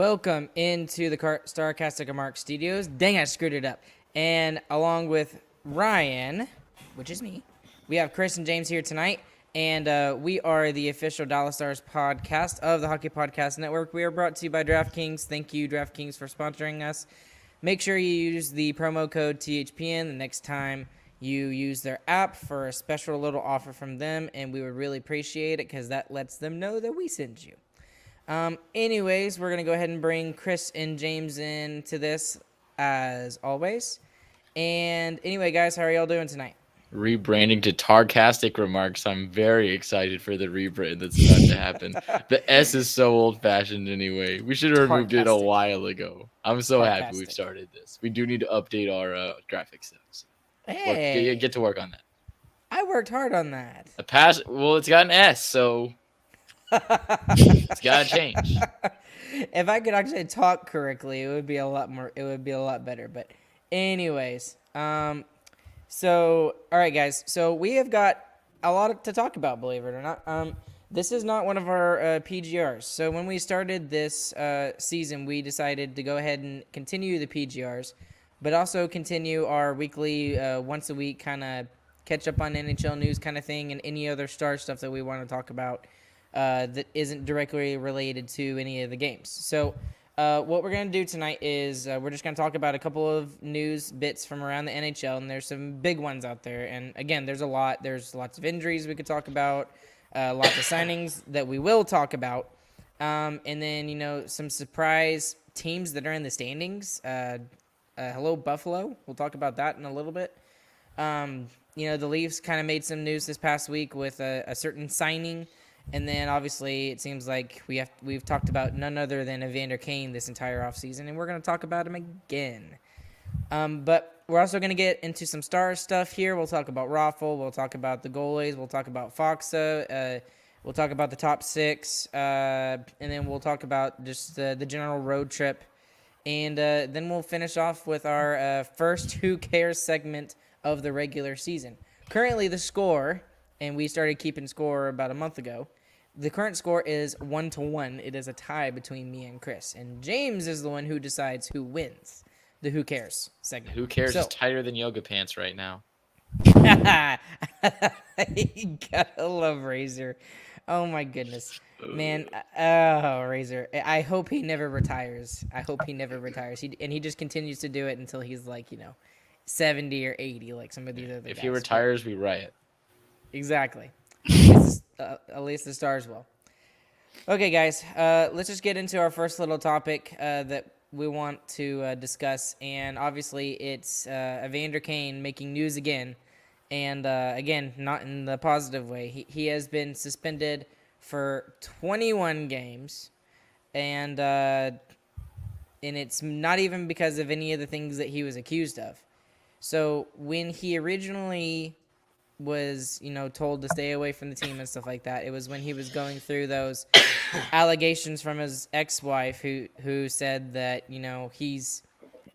Welcome into the Starcastic Mark Studios. Dang, I screwed it up. And along with Ryan, which is me, we have Chris and James here tonight. And we are the official Dallas Stars podcast of the Hockey Podcast Network. We are brought to you by DraftKings. Thank you, DraftKings, for sponsoring us. Make sure you use the promo code THPN the next time you use their app for a special little offer from them, and we would really appreciate it because that lets them know that we sent you. Anyways, we're going to go ahead and bring Chris and James into this as always. And anyway, guys, how are y'all doing tonight? Rebranding to Tarcastic Remarks. I'm very excited for the rebrand that's about to happen. The S is so old-fashioned anyway. We should have removed it a while ago. I'm so happy we've started this. We do need to update our graphics though. Hey, get to work on that. I worked hard on that. It's got an S, so it's gotta change. If I could actually talk correctly, it would be a lot better. But anyways, so all right, guys. So we have got a lot to talk about, believe it or not. This is not one of our PGRs. So when we started this season, we decided to go ahead and continue the PGRs, but also continue our weekly, once a week kind of catch up on NHL news kind of thing and any other star stuff that we want to talk about. That isn't directly related to any of the games. So what we're going to do tonight is we're just going to talk about a couple of news bits from around the NHL, and there's some big ones out there. And again, there's a lot. There's lots of injuries we could talk about, lots of signings that we will talk about, and then, some surprise teams that are in the standings. Hello, Buffalo. We'll talk about that in a little bit. The Leafs kind of made some news this past week with a certain signing. And then, obviously, it seems like we've talked about none other than Evander Kane this entire offseason, and we're going to talk about him again. But we're also going to get into some star stuff here. We'll talk about Raffle. We'll talk about the goalies. We'll talk about Foxa. We'll talk about the top six. And then we'll talk about just the general road trip. And then we'll finish off with our first Who Cares segment of the regular season. Currently, the score... and we started keeping score about a month ago. The current score is 1-1. It is a tie between me and Chris. And James is the one who decides who wins the Who Cares segment. Who Cares is tighter than yoga pants right now. You gotta love Razor. Oh, my goodness. Man, Razor. I hope he never retires. He just continues to do it until he's 70 or 80 like some of these other guys. If he retires, we riot. Exactly. At least the Stars will. Okay, guys, let's just get into our first little topic that we want to discuss. And obviously, it's Evander Kane making news again. And again, not in the positive way. He has been suspended for 21 games. And it's not even because of any of the things that he was accused of. So when he originally was told to stay away from the team and stuff like that, it was when he was going through those allegations from his ex-wife who said that he's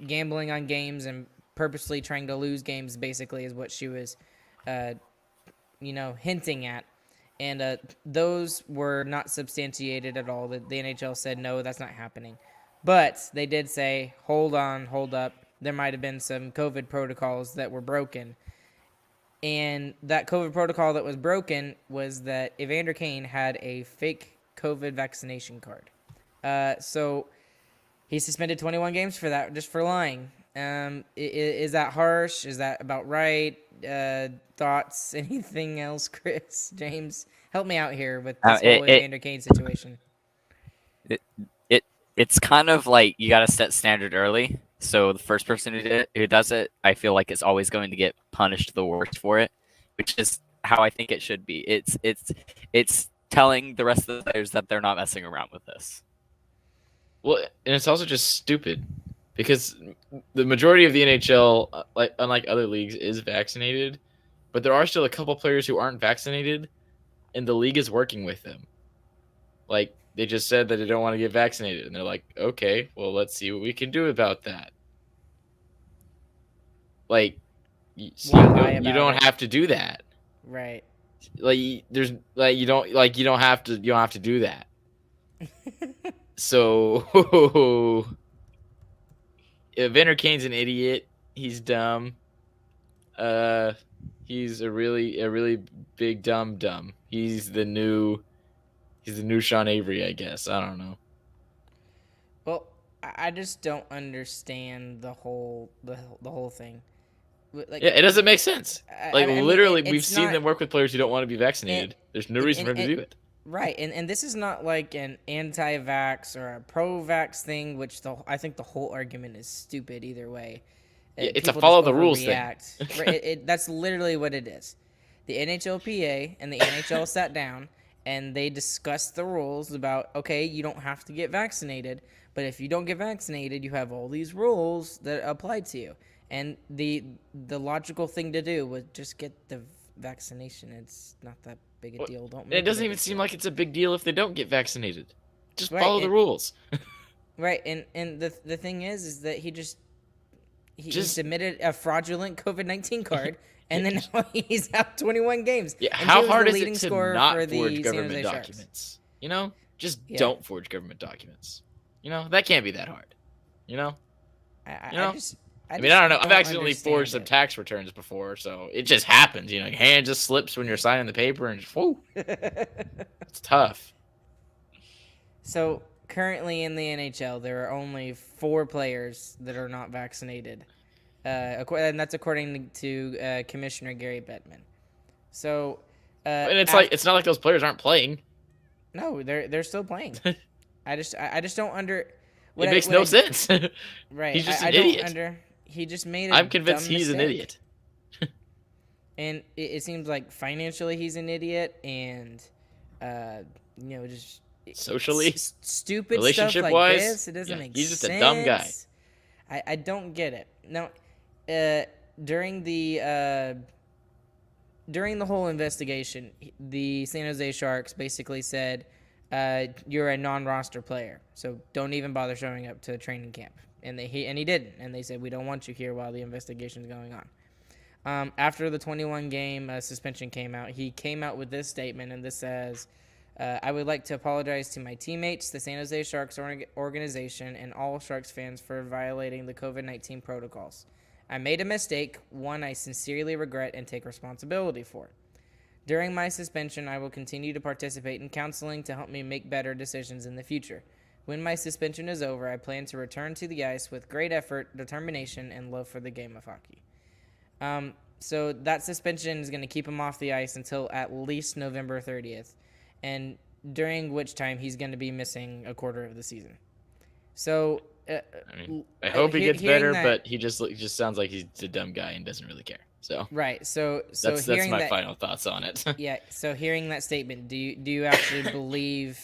gambling on games and purposely trying to lose games, basically, is what she was hinting at. And those were not substantiated at all. The NHL said no, that's not happening, but they did say hold up, there might have been some COVID protocols that were broken. And that COVID protocol that was broken was that Evander Kane had a fake COVID vaccination card. So he's suspended 21 games for that, just for lying. Is that harsh? Is that about right? Thoughts? Anything else, Chris? James? Help me out here with this whole Evander Kane situation. It's kind of like you got to set standard early. So the first person who does it, I feel like is always going to get punished the worst for it, which is how I think it should be. It's telling the rest of the players that they're not messing around with this. Well, and it's also just stupid because the majority of the NHL, unlike other leagues, is vaccinated, but there are still a couple players who aren't vaccinated, and the league is working with them. They just said that they don't want to get vaccinated, and they're like, okay, well, let's see what we can do about that. You don't have to do that. Right. You don't have to do that. So Evander Kane's an idiot. He's dumb. Uh, he's a really big dumb. He's the new Sean Avery, I guess. I don't know. Well, I just don't understand the whole thing. Like, Yeah, it doesn't make sense. Like I mean, literally, we've it's seen not them work with players who don't want to be vaccinated. There's no reason for him to do it. right, and this is not like an anti-vax or a pro-vax thing, which I think the whole argument is stupid either way. Yeah, it's a People follow just the rules thing. overreact. Right, that's literally what it is. The NHLPA and the NHL sat down and they discussed the rules about, okay, you don't have to get vaccinated, but if you don't get vaccinated, you have all these rules that apply to you. And the logical thing to do was just get the vaccination. It's not that big a deal. Don't. And it doesn't even seem like it's a big deal if they don't get vaccinated. Just Right, follow the rules. Right, and the thing is that he submitted a fraudulent COVID-19 card, and then now he's out 21 games. Yeah, And how he was hard the is leading it to scorer not for the forge San government Jose Sharks. documents? You know, just Yeah. don't forge government documents. You know, that can't be that hard. You know, I You know? just, I mean, I don't know. I've don't accidentally forged some understand tax returns before, so it just happens. You know, your hand just slips when you're signing the paper, and just, whoo, it. it's tough. So currently in the NHL, there are only 4 players that are not vaccinated, and that's according to Commissioner Gary Bettman. So, And it's not like those players aren't playing. no, they're still playing. I just don't It makes no sense. Right, He's just I an don't idiot. He just made. I'm convinced he's an idiot. And it seems like financially he's an idiot, and just Socially, stupid stuff like relationship-wise, this. It doesn't yeah, make he's just sense. a dumb guy. I don't get it. Now, during the whole investigation, the San Jose Sharks basically said, "You're a non-roster player, so don't even bother showing up to training camp." And he didn't, and they said, "We don't want you here while the investigation is going on." After the 21 game suspension came out, he came out with this statement, and this says, "I would like to apologize to my teammates, the San Jose Sharks organization, and all Sharks fans for violating the COVID-19 protocols. I made a mistake, one I sincerely regret and take responsibility for. During my suspension, I will continue to participate in counseling to help me make better decisions in the future. When my suspension is over, I plan to return to the ice with great effort, determination, and love for the game of hockey." So that suspension is going to keep him off the ice until at least November 30th, and during which time he's going to be missing a quarter of the season. So, I mean, I hope he gets hearing better, that- but he just sounds like he's a dumb guy and doesn't really care. So right. So that's hearing my that, final thoughts on it. yeah. So hearing that statement, do you actually believe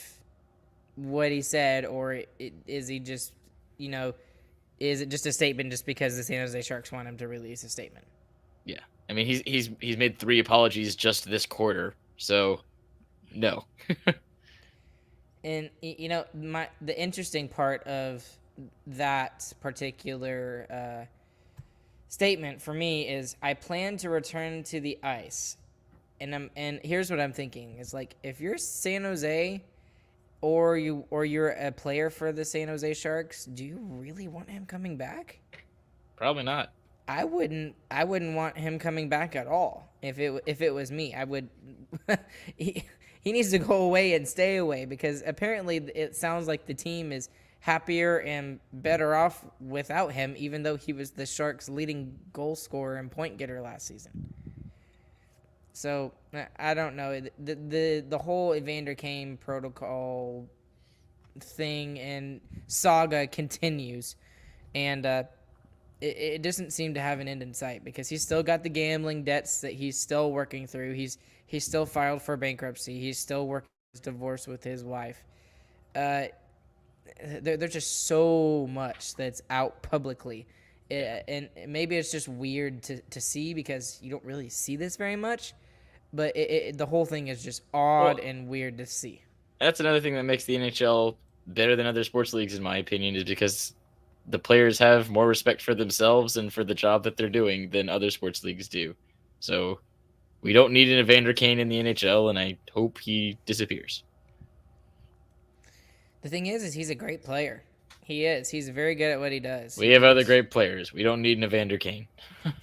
what he said, or is he just, is it just a statement just because the San Jose Sharks want him to release a statement? Yeah, I mean he's made 3 apologies just this quarter, so no. And the interesting part of that particular statement for me is, I plan to return to the ice, and here's what I'm thinking is, like, if you're San Jose, or you're a player for the San Jose Sharks, do you really want him coming back? Probably not. I wouldn't want him coming back at all. If it was me, I would. he needs to go away and stay away, because apparently it sounds like the team is happier and better off without him, even though he was the Sharks' leading goal scorer and point getter last season. So I don't know. The whole Evander Kane protocol thing and saga continues, and it doesn't seem to have an end in sight, because he's still got the gambling debts that he's still working through. He's still filed for bankruptcy. He's still working his divorce with his wife. There's just so much that's out publicly, and maybe it's just weird to see, because you don't really see this very much. But the whole thing is just odd and weird to see. That's another thing that makes the NHL better than other sports leagues, in my opinion, is because the players have more respect for themselves and for the job that they're doing than other sports leagues do. So we don't need an Evander Kane in the NHL, and I hope he disappears. The thing is he's a great player. He is. He's very good at what he does. We have other great players. We don't need an Evander Kane.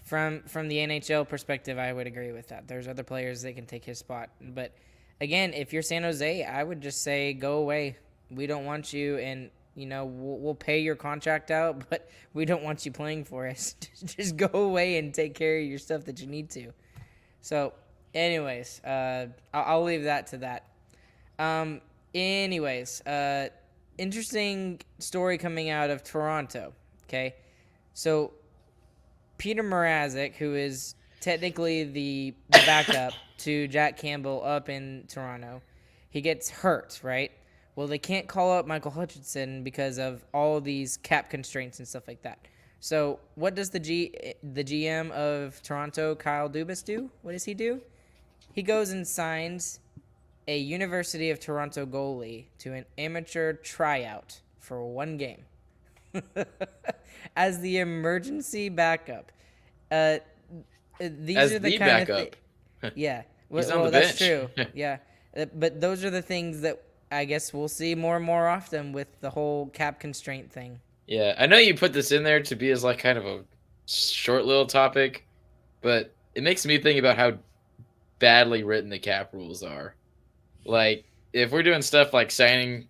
From the NHL perspective, I would agree with that. There's other players that can take his spot. But again, if you're San Jose, I would just say go away. We don't want you, and we'll pay your contract out, but we don't want you playing for us. Just go away and take care of your stuff that you need to. So, anyways, I'll leave that to that. Anyways, interesting story coming out of Toronto. Okay, so Peter Mrazek, who is technically the backup to Jack Campbell up in Toronto, he gets hurt, right? Well, they can't call up Michael Hutchinson because of all these cap constraints and stuff like that. So what does the GM of Toronto, Kyle Dubas, do? What does he do? He goes and signs a University of Toronto goalie to an amateur tryout for one game as the emergency backup. These As are the the kind backup. of yeah. He's on the that's bench. true. Yeah, but those are the things that I guess we'll see more and more often with the whole cap constraint thing. Yeah, I know you put this in there to be as like kind of a short little topic, but it makes me think about how badly written the cap rules are. Like, if we're doing stuff like signing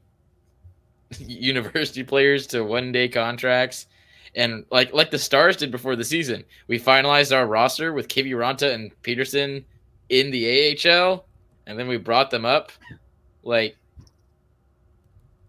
university players to 1-day contracts, and like the Stars did before the season, we finalized our roster with Kiviranta and Peterson in the AHL, and then we brought them up. Like,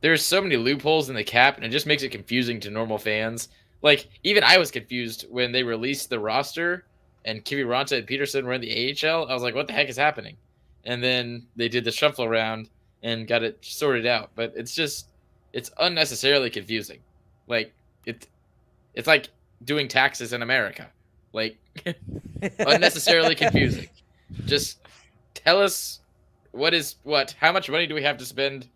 there's so many loopholes in the cap, and it just makes it confusing to normal fans. Like, even I was confused when they released the roster and Kiviranta and Peterson were in the AHL. I was like, what the heck is happening? And then they did the shuffle around and got it sorted out. But it's unnecessarily confusing. Like, it's like doing taxes in America. Like, unnecessarily confusing. Just tell us how much money do we have to spend,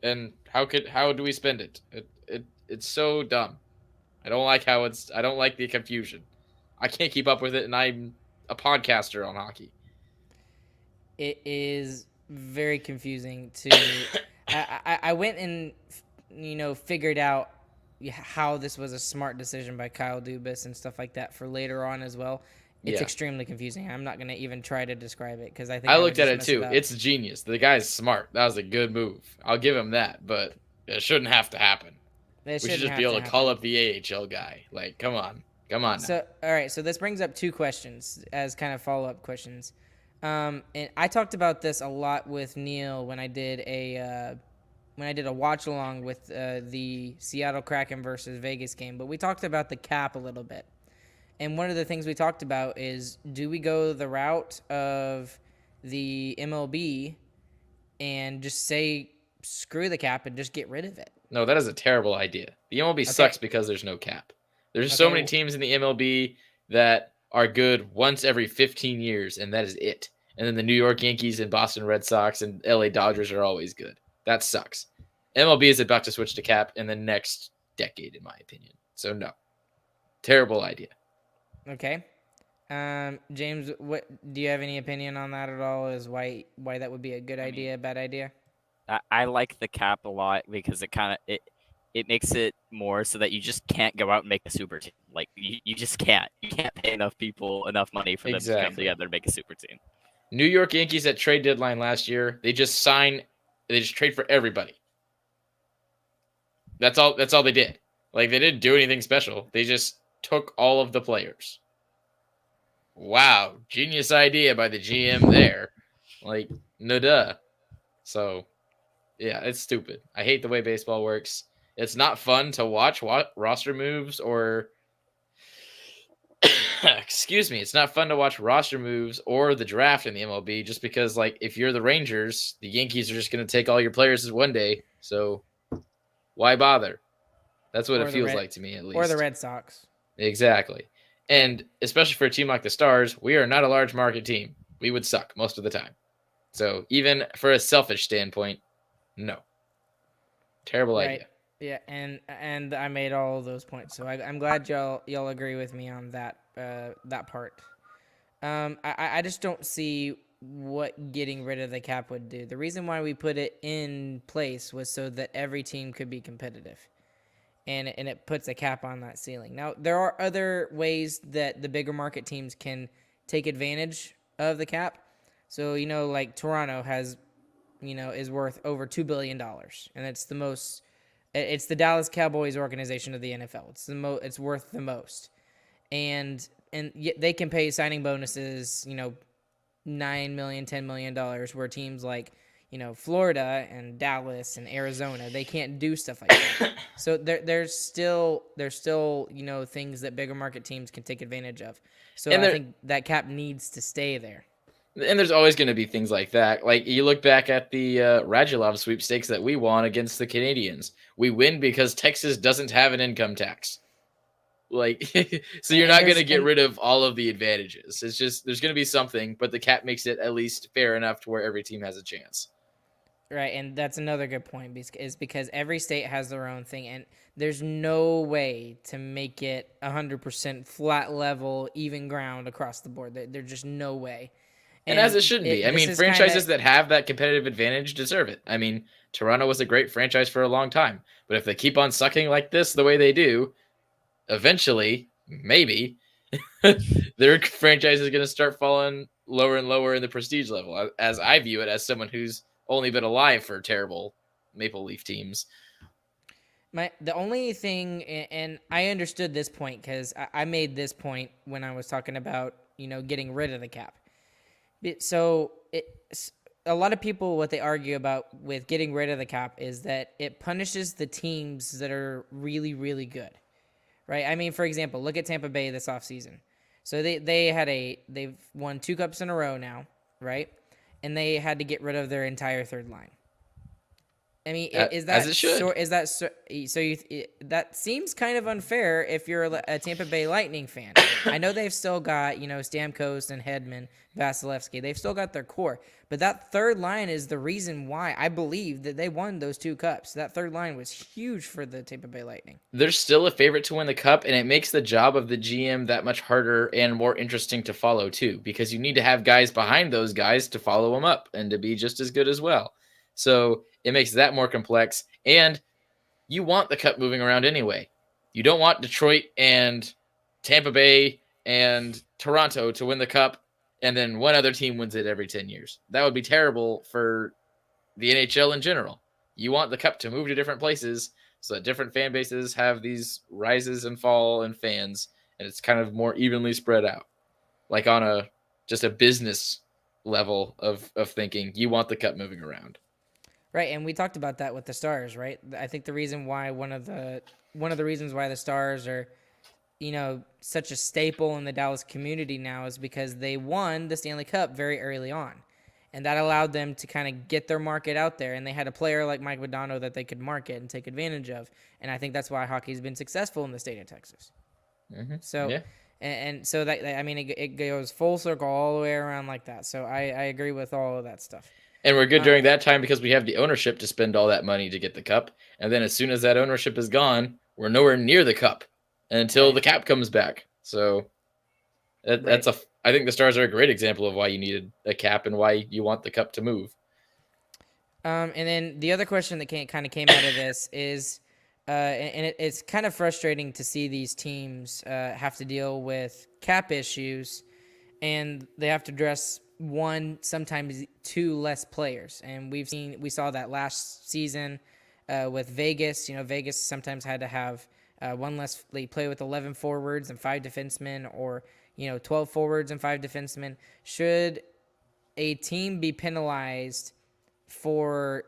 and how do we spend it? It's so dumb. I don't like the confusion. I can't keep up with it, and I'm a podcaster on hockey. It is very confusing to. I went and figured out how this was a smart decision by Kyle Dubas and stuff like that for later on as well. It's extremely confusing. I'm not going to even try to describe it because I think I would looked at just it mess too. up. It's genius. The guy's smart. That was a good move. I'll give him that, but it shouldn't have to happen. We should just be able to call up the AHL guy. Like, come on now. So, all right. So this brings up two questions as kind of follow-up questions. And I talked about this a lot with Neil when I did a watch along with the Seattle Kraken versus Vegas game. But we talked about the cap a little bit. And one of the things we talked about is, do we go the route of the MLB and just say screw the cap and just get rid of it? No, that is a terrible idea. The MLB sucks because there's no cap. There's so many teams in the MLB that are good once every 15 years, and that is it. And then the New York Yankees and Boston Red Sox and LA Dodgers are always good. That sucks. MLB is about to switch to cap in the next decade, in my opinion. So no. Terrible idea. Okay. James, what do you have any opinion on that at all? Is why that would be a good idea, bad idea? I like the cap a lot because it makes it more so that you just can't go out and make a super team. Like you just can't. You can't pay enough people enough money for them to come together to make a super team. New York Yankees at trade deadline last year, they just trade for everybody. That's all they did. Like, they didn't do anything special. They just took all of the players. Wow, genius idea by the GM there. Like, no duh. So, yeah, it's stupid. I hate the way baseball works. It's not fun to watch roster moves or excuse me, it's not fun to watch roster moves or the draft in the MLB just because, like, if you're the Rangers, the Yankees are just going to take all your players one day. So why bother? That's what it feels like to me, at least. Or the Red Sox. Exactly. And especially for a team like the Stars, we are not a large market team. We would suck most of the time. So even for a selfish standpoint, no. Terrible idea. Yeah, and I made all of those points, so I'm glad y'all agree with me on that part. I just don't see what getting rid of the cap would do. The reason why we put it in place was so that every team could be competitive. And it puts a cap on that ceiling. Now, there are other ways that the bigger market teams can take advantage of the cap. So, like Toronto has, is worth over $2 billion. And it's the Dallas Cowboys organization of the NFL. It's worth the most. And they can pay signing bonuses, $9 million, $10 million, where teams like, Florida and Dallas and Arizona, they can't do stuff like that. So there's still, things that bigger market teams can take advantage of. So I think that cap needs to stay there. And there's always going to be things like that. Like, you look back at the Radulov sweepstakes that we won against the Canadians. We win because Texas doesn't have an income tax. Like, so you're not going to get rid of all of the advantages. It's just, there's going to be something, but the cap makes it at least fair enough to where every team has a chance. Right, and that's another good point, is because every state has their own thing, and there's no way to make it 100% flat level, even ground across the board. There's just no way. And as it should be. I mean, franchises that have that competitive advantage deserve it. I mean, Toronto was a great franchise for a long time, but if they keep on sucking like this the way they do, eventually, maybe, their franchise is going to start falling lower and lower in the prestige level, as I view it as someone who's only been alive for terrible Maple Leaf teams. The only thing, and I understood this point because I made this point when I was talking about, getting rid of the cap. So a lot of people, what they argue about with getting rid of the cap is that it punishes the teams that are really, really good, right? I mean, for example, look at Tampa Bay this offseason. So they've won 2 cups in a row now, right? And they had to get rid of their entire third line. I mean, is that as it should? That seems kind of unfair if you're a Tampa Bay Lightning fan. I know they've still got, Stamkos and Hedman, Vasilevsky. They've still got their core, but that third line is the reason why I believe that they won those 2 cups. That third line was huge for the Tampa Bay Lightning. They're still a favorite to win the cup, and it makes the job of the GM that much harder and more interesting to follow too, because you need to have guys behind those guys to follow them up and to be just as good as well. So it makes that more complex, and you want the cup moving around anyway. You don't want Detroit and Tampa Bay and Toronto to win the cup, and then one other team wins it every 10 years. That would be terrible for the NHL in general. You want the cup to move to different places so that different fan bases have these rises and fall in fans, and it's kind of more evenly spread out. Like on just a business level of thinking, you want the cup moving around. Right, and we talked about that with the Stars, right? I think the reason why one of the reasons why the Stars are, such a staple in the Dallas community now is because they won the Stanley Cup very early on. And that allowed them to kind of get their market out there, and they had a player like Mike Modano that they could market and take advantage of. And I think that's why hockey's been successful in the state of Texas. Mm-hmm. So yeah. And so it goes full circle all the way around like that. So I agree with all of that stuff. And we're good during that time because we have the ownership to spend all that money to get the cup. And then as soon as that ownership is gone, we're nowhere near the cup until the cap comes back. So I think the Stars are a great example of why you needed a cap and why you want the cup to move. And then the other question that kind of came out of this is, it's kind of frustrating to see these teams have to deal with cap issues, and they have to address 1, sometimes 2 less players. And we saw that last season with Vegas. Vegas sometimes had to have 1 less. They play with 11 forwards and 5 defensemen, or 12 forwards and 5 defensemen. Should a team be penalized for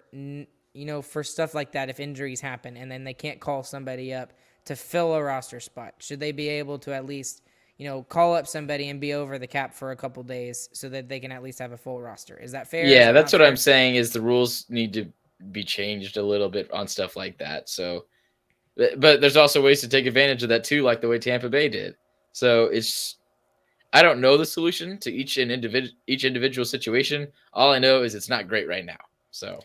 for stuff like that if injuries happen and then they can't call somebody up to fill a roster spot? Should they be able to at least call up somebody and be over the cap for a couple days so that they can at least have a full roster? Is that fair? Yeah, that's what I'm saying, is the rules need to be changed a little bit on stuff like that. So, but there's also ways to take advantage of that too, like the way Tampa Bay did. So I don't know the solution to each individual situation. All I know is it's not great right now. So.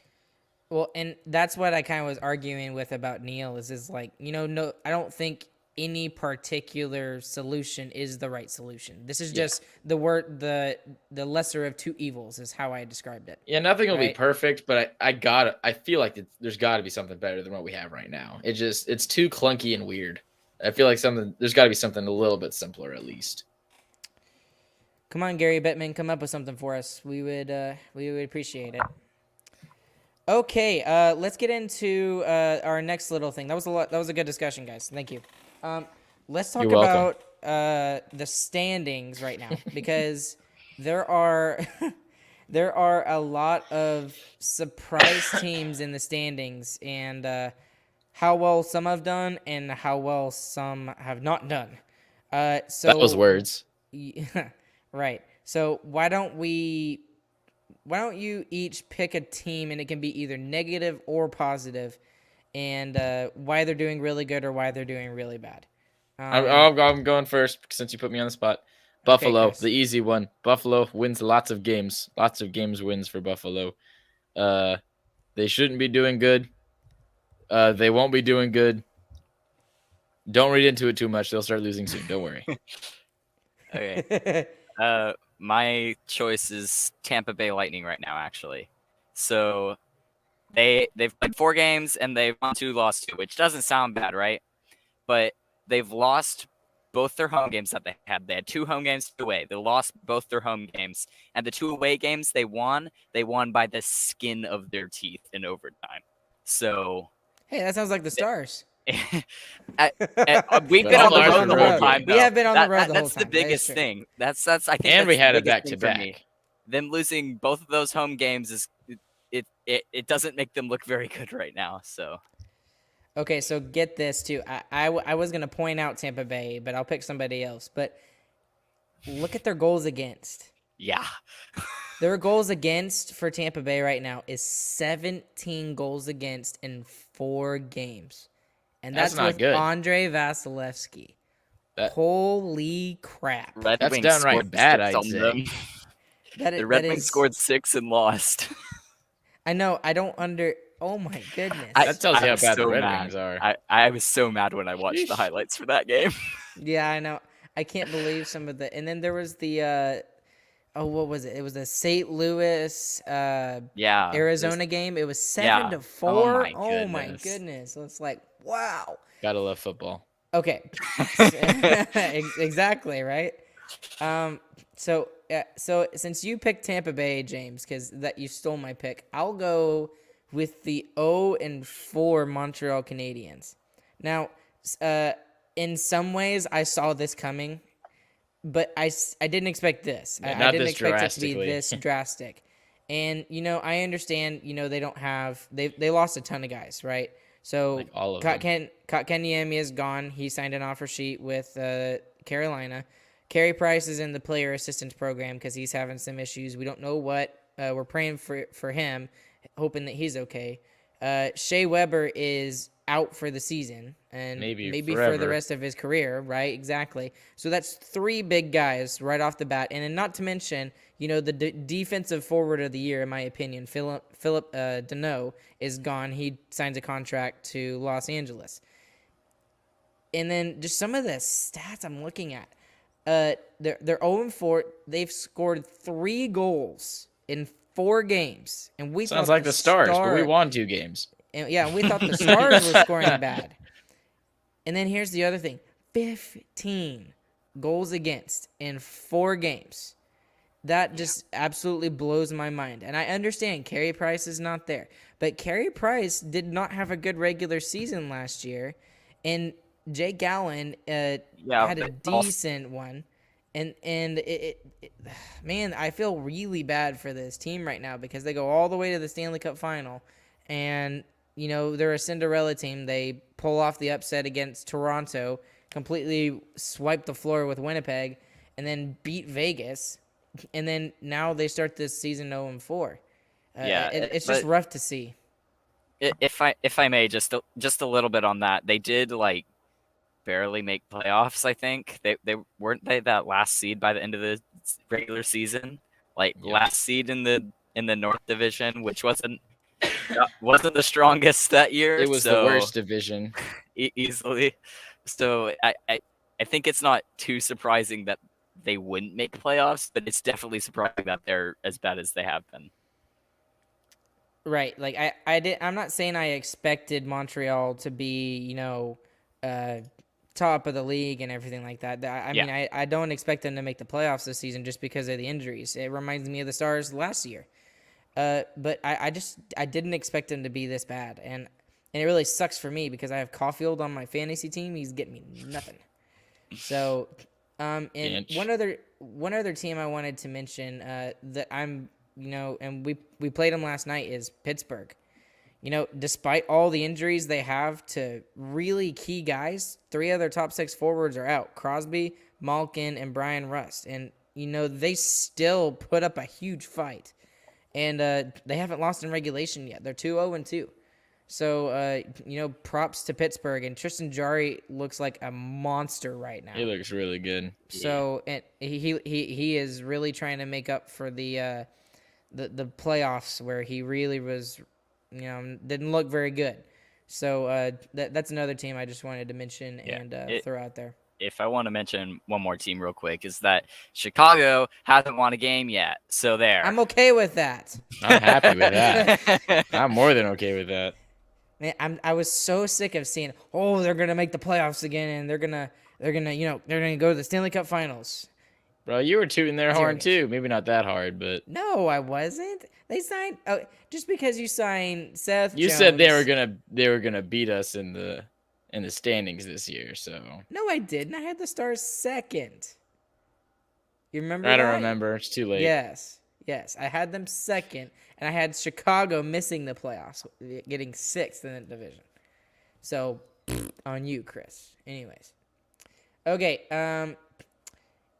Well, and that's what I kind of was arguing with about Neil is like, no, I don't think any particular solution is the right solution. This is Yeah. just the lesser of two evils is how I described it. Yeah, nothing will be Right. perfect, but I feel like there's got to be something better than what we have right now. It's too clunky and weird. I feel like there's got to be something a little bit simpler at least. Come on, Gary Bettman, come up with something for us. We would appreciate it. Okay, let's get into our next little thing. That was a good discussion, guys. Thank you. Let's talk You're welcome. about the standings right now because there are there are a lot of surprise teams in the standings and how well some have done and how well some have not done. So That was words. Yeah, right. So why don't you each pick a team and it can be either negative or positive, and why they're doing really good or why they're doing really bad. I'm going first since you put me on the spot. Buffalo, Chris. the easy one. Buffalo wins lots of games. Lots of games wins for Buffalo. They shouldn't be doing good. They won't be doing good. Don't read into it too much. They'll start losing soon. Don't worry. Okay. My choice is Tampa Bay Lightning right now, actually. So they've played 4 games and they've won 2, lost 2, which doesn't sound bad, right? But they've lost both their home games that they had. They had 2 home games away. They lost both their home games, and the 2 away games they won by the skin of their teeth in overtime. So Hey, that sounds like the Stars. we've been on the road the whole time. We have been on the road the whole That's time. the biggest thing. That's I think. And that's we had the it biggest back to thing for me. back. Them losing both of those home games is it doesn't make them look very good right now. So Okay, so get this too. I was gonna point out Tampa Bay, but I'll pick somebody else. But look at their goals against. yeah, Their goals against for Tampa Bay right now is 17 goals against in 4 games. And That's that's not with good. Andre Vasilevsky. That- Holy crap. Red That's Wings downright scored bad, 6 I'd on say. them. The The Red Wings scored 6 and lost. I know. I don't Oh my goodness. That tells you how was bad the so Red mad. Wings are. I was so mad when I watched the Sheesh. highlights for that game. Yeah, I know. I can't believe some of the. And then there was the. What was it? It was the St. Louis, Yeah, Arizona game. It was 7-4. my Oh my goodness. goodness! So it's like, wow. Gotta love football. Okay. Exactly right. So since you picked Tampa Bay, James, because that you stole my pick, I'll go with the 0-4 Montreal Canadiens. Now, in some ways, I saw this coming, but I didn't expect this. Yeah, I not didn't this expect it to be drastically. this drastic. And I understand. They don't have they lost a ton of guys, right? So Like all of them. Kotkaniemi is gone. He signed an offer sheet with Carolina. Carey Price is in the player assistance program because he's having some issues. We don't know what. We're praying for him, hoping that he's okay. Shea Weber is out for the season and Maybe for the forever. rest of his career, right? Exactly. So that's 3 big guys right off the bat, and then not to mention, the defensive forward of the year, in my opinion, Philip Deneau is gone. He signs a contract to Los Angeles, and then just some of the stats I'm looking at. They're 0-4. They've scored 3 goals in 4 games, and we Sounds thought like the Stars, but we won 2 games. And we thought the Stars were scoring bad. And then here's the other thing: 15 goals against in 4 games. That just absolutely blows my mind. And I understand Carey Price is not there, but Carey Price did not have a good regular season last year, and Jake Gallen had a decent one. And man, I feel really bad for this team right now because they go all the way to the Stanley Cup final, and they're a Cinderella team. They pull off the upset against Toronto, completely swipe the floor with Winnipeg, and then beat Vegas, and then now they start this season 0-4. It's just rough to see. If I may, just a little bit on that, they did barely make playoffs. I think they weren't that last seed by the end of the regular season, last seed in the North Division, which wasn't the strongest that year. It was the worst division. Easily, So I think it's not too surprising that they wouldn't make the playoffs, but it's definitely surprising that they're as bad as they have been. Right. Like I'm not saying I expected Montreal to be, uh, top of the league and everything like that. I Yeah. mean, I don't expect them to make the playoffs this season just because of the injuries. It reminds me of the Stars last year. But I didn't expect them to be this bad, and it really sucks for me because I have Caulfield on my fantasy team. He's getting me nothing. So, and Inch. one other team I wanted to mention that I'm, and we played them last night is Pittsburgh. Despite all the injuries they have to really key guys, 3 of their top 6 forwards are out: Crosby, Malkin, and Brian Rust, and they still put up a huge fight. And they haven't lost in regulation yet. They're 2-0-2. So, props to Pittsburgh. And Tristan Jarry looks like a monster right now. He looks really good. So, and he is really trying to make up for the playoffs where he really was, didn't look very good. So that's another team I just wanted to mention and throw out there. If I want to mention one more team real quick, is that Chicago hasn't won a game yet. So there. I'm okay with that. I'm happy with that. I'm more than okay with that. Man, I was so sick of seeing, they're gonna make the playoffs again, and they're gonna go to the Stanley Cup Finals. Bro, you were tooting their Zero horn games. too. Maybe not that hard, but No, I wasn't. They signed just because you signed Seth. you Jones, said they were gonna beat us in the standings this year. So No, I didn't. I had the Stars second. You remember? I don't that? remember. It's too late. Yes. I had them second, and I had Chicago missing the playoffs, getting 6th in the division. So, on you, Chris. Anyways. Okay.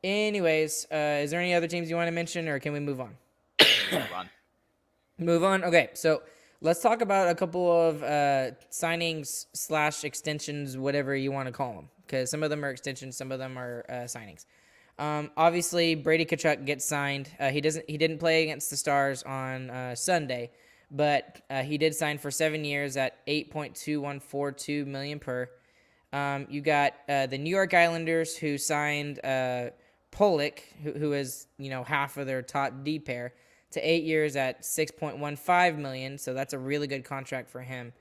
Is there any other teams you want to mention, or can we move on? Move on? Okay, so let's talk about a couple of signings / extensions, whatever you want to call them, because some of them are extensions, some of them are signings. Obviously, Brady Tkachuk gets signed. He didn't play against the Stars on Sunday, but he did sign for 7 years at $8.2142 million per. You got the New York Islanders, who signed Pollock, who is half of their top D pair, to 8 years at $6.15 million. So that's a really good contract for him.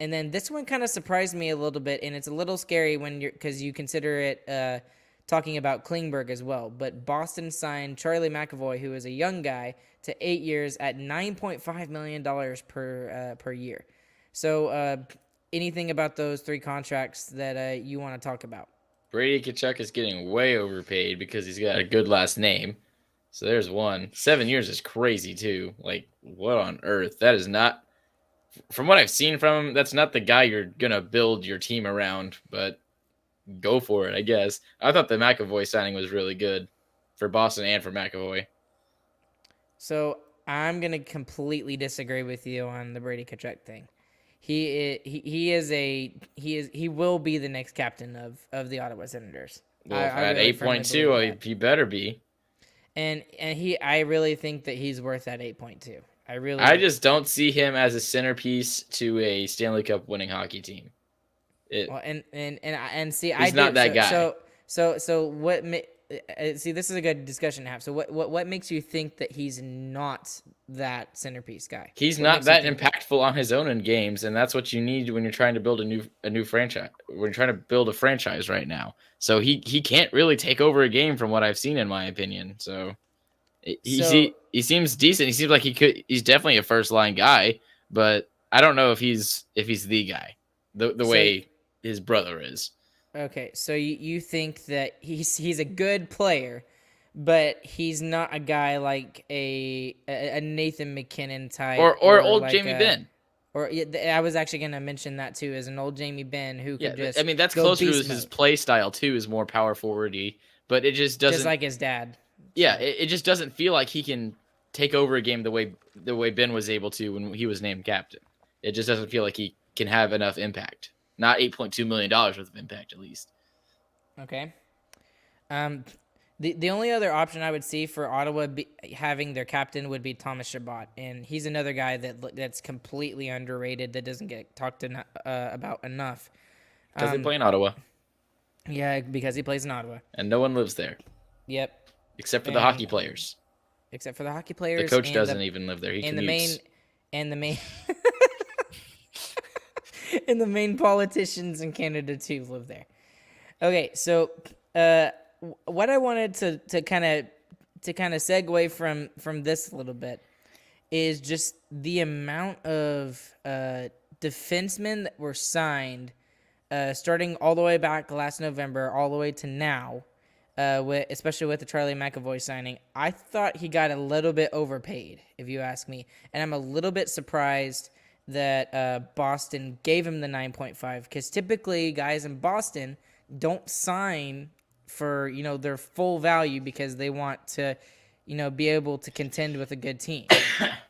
And then this one kind of surprised me a little bit, and it's a little scary because you consider it talking about Klingberg as well. But Boston signed Charlie McAvoy, who is a young guy, to 8 years at $9.5 million per year. So anything about those 3 contracts that you want to talk about? Brady Tkachuk is getting way overpaid because he's got a good last name. So there's one. 7 years is crazy too. Like, what on earth? That is not, from what I've seen from him, that's not the guy you're gonna build your team around. But go for it, I guess. I thought the McAvoy signing was really good for Boston and for McAvoy. So I'm gonna completely disagree with you on the Brady Tkachuk thing. He will be the next captain of the Ottawa Senators. Well, at 8.2, he better be. And I really think that he's worth that 8.2. I just don't see him as a centerpiece to a Stanley Cup winning hockey team. See, he's not that guy. So what? See, this is a good discussion to have. So what makes you think that he's not that centerpiece guy? He's not that impactful on his own in games, and that's what you need when you're trying to build a new franchise. When you're trying to build a franchise right now, so he can't really take over a game from what I've seen, in my opinion. So he seems decent. He seems like he could. He's definitely a first line guy, but I don't know if he's the guy the way his brother is. Okay, so you think that he's a good player, but he's not a guy like a Nathan McKinnon type, or old like Jamie Benn. Or I was actually going to mention that too, as an old Jamie Benn who could just. I mean, that's closer to his play style too. Is more power forwardy, but it just doesn't. Just like his dad. Yeah, it just doesn't feel like he can take over a game the way Ben was able to when he was named captain. It just doesn't feel like he can have enough impact. Not $8.2 million worth of impact, at least. Okay. The only other option I would see for Ottawa having their captain would be Thomas Chabot, and he's another guy that's completely underrated that doesn't get talked about enough. Because they play in Ottawa. Yeah, because he plays in Ottawa. and no one lives there Yep. except for the And hockey players. except for the hockey The players coach and doesn't the even live there. He and commutes. the main and the main and the main politicians in Canada too live there. Okay, so what I wanted to kind of segue from this a little bit is just the amount of defensemen that were signed, starting all the way back last November, all the way to now, especially with the Charlie McAvoy signing. I thought he got a little bit overpaid, if you ask me, and I'm a little bit surprised that Boston gave him the 9.5, because typically guys in Boston don't sign for their full value because they want to be able to contend with a good team.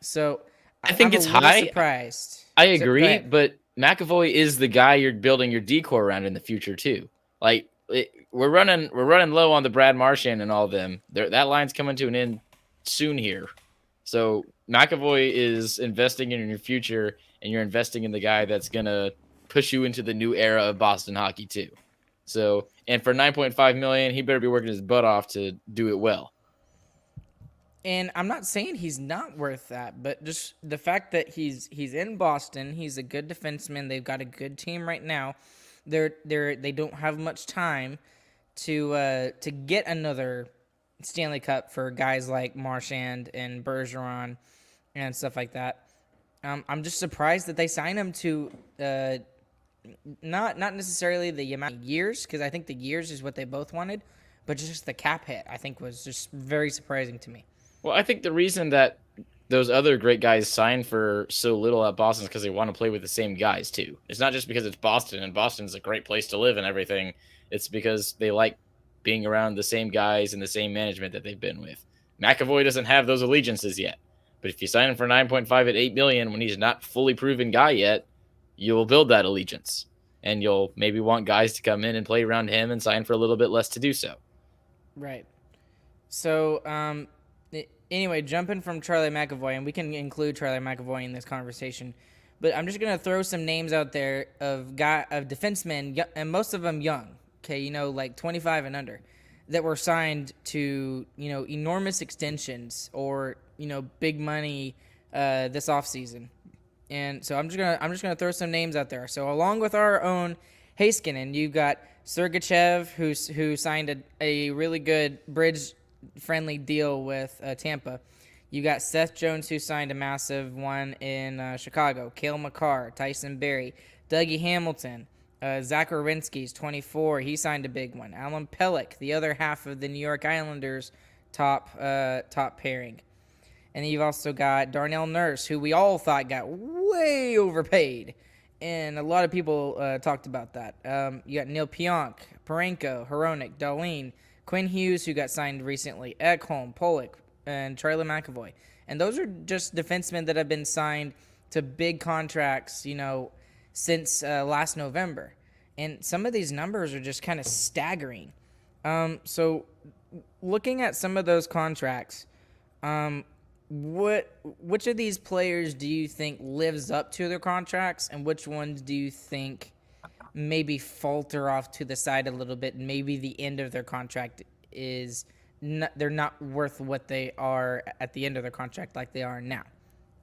So I think I'm it's a little high. surprised. I So, go agree, ahead. but McAvoy is the guy you're building your decor around in the future too. Like we're running low on the Brad Marchand and all of them. That line's coming to an end soon here. So McAvoy is investing in your future, and you're investing in the guy that's gonna push you into the new era of Boston hockey too. So, and for 9.5 million, he better be working his butt off to do it well. And I'm not saying he's not worth that, but just the fact that he's in Boston, he's a good defenseman. They've got a good team right now. They don't have much time to get another Stanley Cup for guys like Marchand and Bergeron and stuff like that. I'm just surprised that they signed him to not necessarily the amount of years, because I think the years is what they both wanted, but just the cap hit I think was just very surprising to me. Well, I think the reason that those other great guys sign for so little at Boston is because they want to play with the same guys too. It's not just because it's Boston and Boston's a great place to live and everything. It's because they like being around the same guys and the same management that they've been with. McAvoy doesn't have those allegiances yet, but if you sign him for 9.5 at 8 million when he's not fully proven guy yet, you'll build that allegiance, and you'll maybe want guys to come in and play around him and sign for a little bit less to do so. Right. So, anyway, jumping from Charlie McAvoy, and we can include Charlie McAvoy in this conversation, but I'm just gonna throw some names out there of defensemen, and most of them young. Okay, like 25 and under, that were signed to enormous extensions or big money this offseason. And so I'm just gonna throw some names out there. So along with our own Heiskanen, you got Sergachev, who signed a really good bridge-friendly deal with Tampa. You got Seth Jones, who signed a massive one in Chicago. Cale Makar, Tyson Barrie, Dougie Hamilton, Zach Werenski's 24. He signed a big one. Alan Pelech, the other half of the New York Islanders' top pairing. And then you've also got Darnell Nurse, who we all thought got way overpaid. And a lot of people talked about that. You got Neil Pionk, Parenko, Hronek, Dahlin, Quinn Hughes, who got signed recently, Ekholm, Pollock, and Charlie McAvoy. And those are just defensemen that have been signed to big contracts, since last November. And some of these numbers are just kind of staggering. So looking at some of those contracts, which of these players do you think lives up to their contracts, and which ones do you think maybe falter off to the side a little bit, and maybe the end of their contract is they're not worth what they are at the end of their contract like they are now?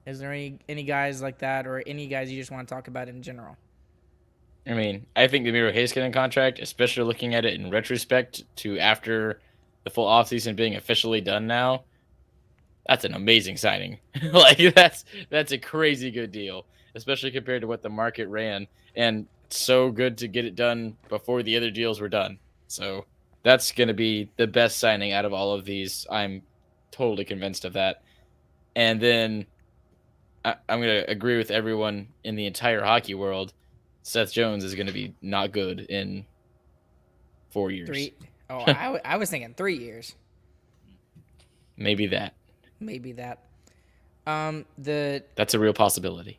Is there any guys like that, or any guys you just want to talk about in general? I mean, I think the Miro Heiskanen contract, especially looking at it in retrospect to after the full offseason being officially done now, that's an amazing signing. Like that's a crazy good deal, especially compared to what the market ran, and so good to get it done before the other deals were done. So that's going to be the best signing out of all of these. I'm totally convinced of that. And then I'm going to agree with everyone in the entire hockey world. Seth Jones is going to be not good in 4 years. 3? Oh, I was thinking 3 years. Maybe that. Maybe that. That's a real possibility.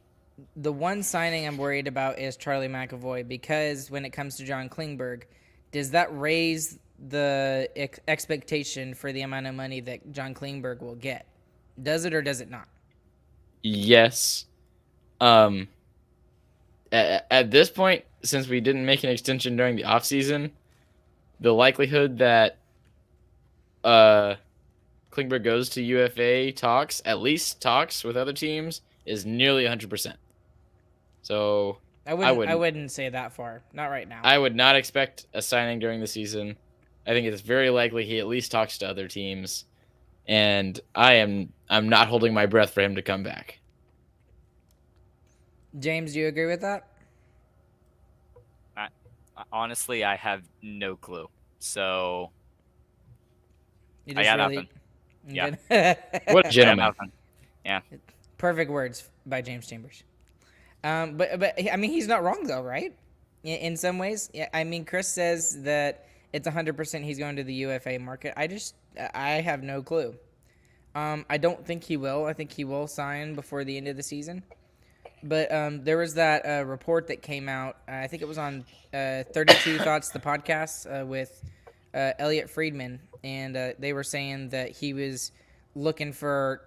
The one signing I'm worried about is Charlie McAvoy, because when it comes to John Klingberg, does that raise the expectation for the amount of money that John Klingberg will get? Does it or does it not? Yes. At this point, since we didn't make an extension during the offseason, the likelihood that Klingberg goes to UFA talks, at least talks with other teams, is nearly 100%. So I wouldn't. I wouldn't. wouldn't say that far. Not right now. I would not expect a signing during the season. I think it's very likely he at least talks to other teams, and I'm not holding my breath for him to come back. James, do you agree with that? Honestly, I have no clue. So You I got nothing. Yeah. What a I got gentleman. nothing. Perfect words by James Chambers. But I mean, he's not wrong though, right? In some ways, yeah. I mean, Chris says that it's 100% he's going to the UFA market. I have no clue. I don't think he will. I think he will sign before the end of the season. But there was that report that came out. I think it was on 32 Thoughts, the podcast with Elliot Friedman, and they were saying that he was looking for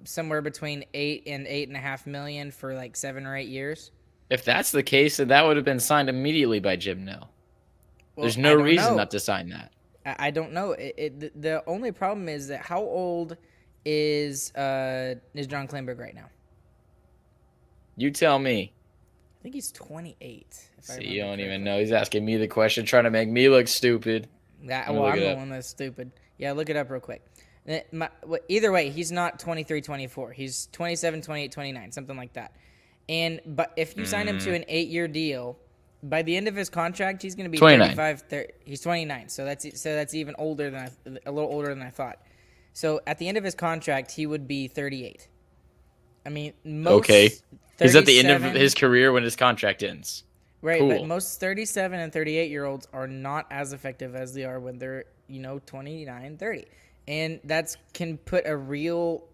somewhere between 8 and 8.5 million for like 7 or 8 years. If that's the case, then that would have been signed immediately by Jim Nill. Well, There's I no don't reason know. not to sign that. I don't know. The only problem is that how old is John Klingberg right now? You tell me. I think he's 28. If I See, remember you don't even correctly. know. He's asking me the question, trying to make me look stupid. That, Let me well, look I'm it the up. one that's stupid. Yeah, look it up real quick. Either way, he's not 23, 24. He's 27, 28, 29, something like that. But if you sign him to an 8-year deal, by the end of his contract, he's going to be 29. 35. He's 29, so that's even older than a little older than I thought. So at the end of his contract, he would be 38. I mean, most Okay. He's at the end of 37 his career when his contract ends. Right, but Cool. most 37 and 38-year-olds are not as effective as they are when they're, 29, 30. And that can put a real,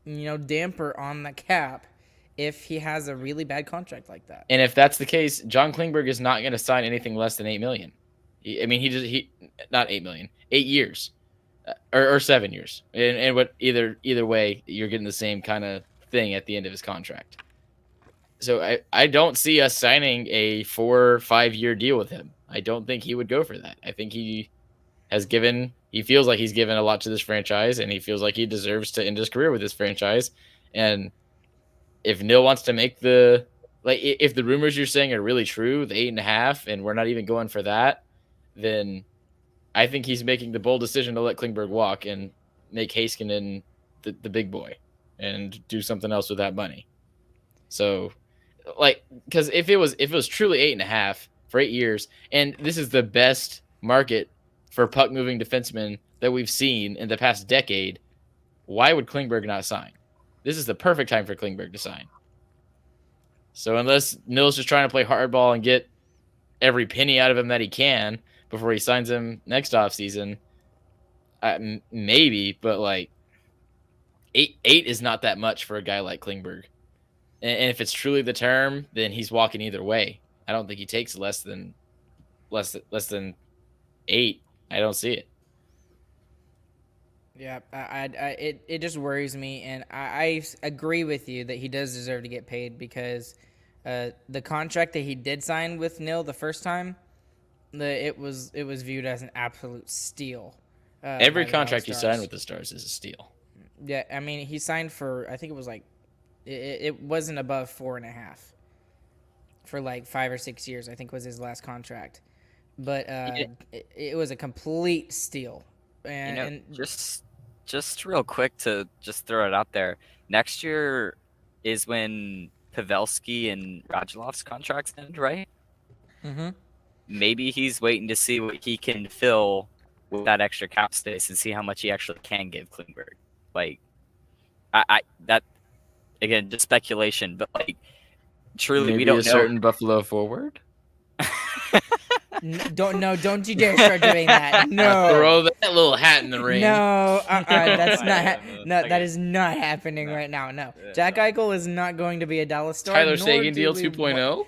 damper on the cap if he has a really bad contract like that. And if that's the case, John Klingberg is not going to sign anything less than $8 million. He not $8 million, 8 years, or 7 years. And what either way, you're getting the same kind of thing at the end of his contract. So I don't see us signing a 4 or 5 year deal with him. I don't think he would go for that. I think he feels like he's given a lot to this franchise, and he feels like he deserves to end his career with this franchise. And if Neil wants to make if the rumors you're saying are really true, the 8.5, and we're not even going for that, then I think he's making the bold decision to let Klingberg walk and make Heiskanen the big boy and do something else with that money. So, because if it was truly 8.5 for 8 years, and this is the best market for puck moving defensemen that we've seen in the past decade, why would Klingberg not sign? This is the perfect time for Klingberg to sign. So unless Nil's just trying to play hardball and get every penny out of him that he can before he signs him next offseason, maybe, but like eight is not that much for a guy like Klingberg. And if it's truly the term, then he's walking either way. I don't think he takes less than 8. I don't see it. Yeah, it just worries me, and I agree with you that he does deserve to get paid because the contract that he did sign with Nil the first time, it was viewed as an absolute steal. Every by the contract he Dallas signed Stars. with the Stars is a steal. Yeah, I mean he signed for I think it was like it wasn't above 4.5 for like 5 or 6 years. I think was his last contract, but it was a complete steal. And just real quick to just throw it out there. Next year is when Pavelski and Radulov's contracts end, right? Mhm. Maybe he's waiting to see what he can fill with that extra cap space and see how much he actually can give Klingberg. Like, I that again, just speculation, but like, truly, Maybe we don't a certain Buffalo forward. Don't you dare start doing that. No. Throw that little hat in the ring. No, that's not. Yeah, No, okay. that is not happening right now. No, Yeah, Jack no. Eichel is not going to be a Dallas Star. Tyler nor Sagan do deal we 2.0.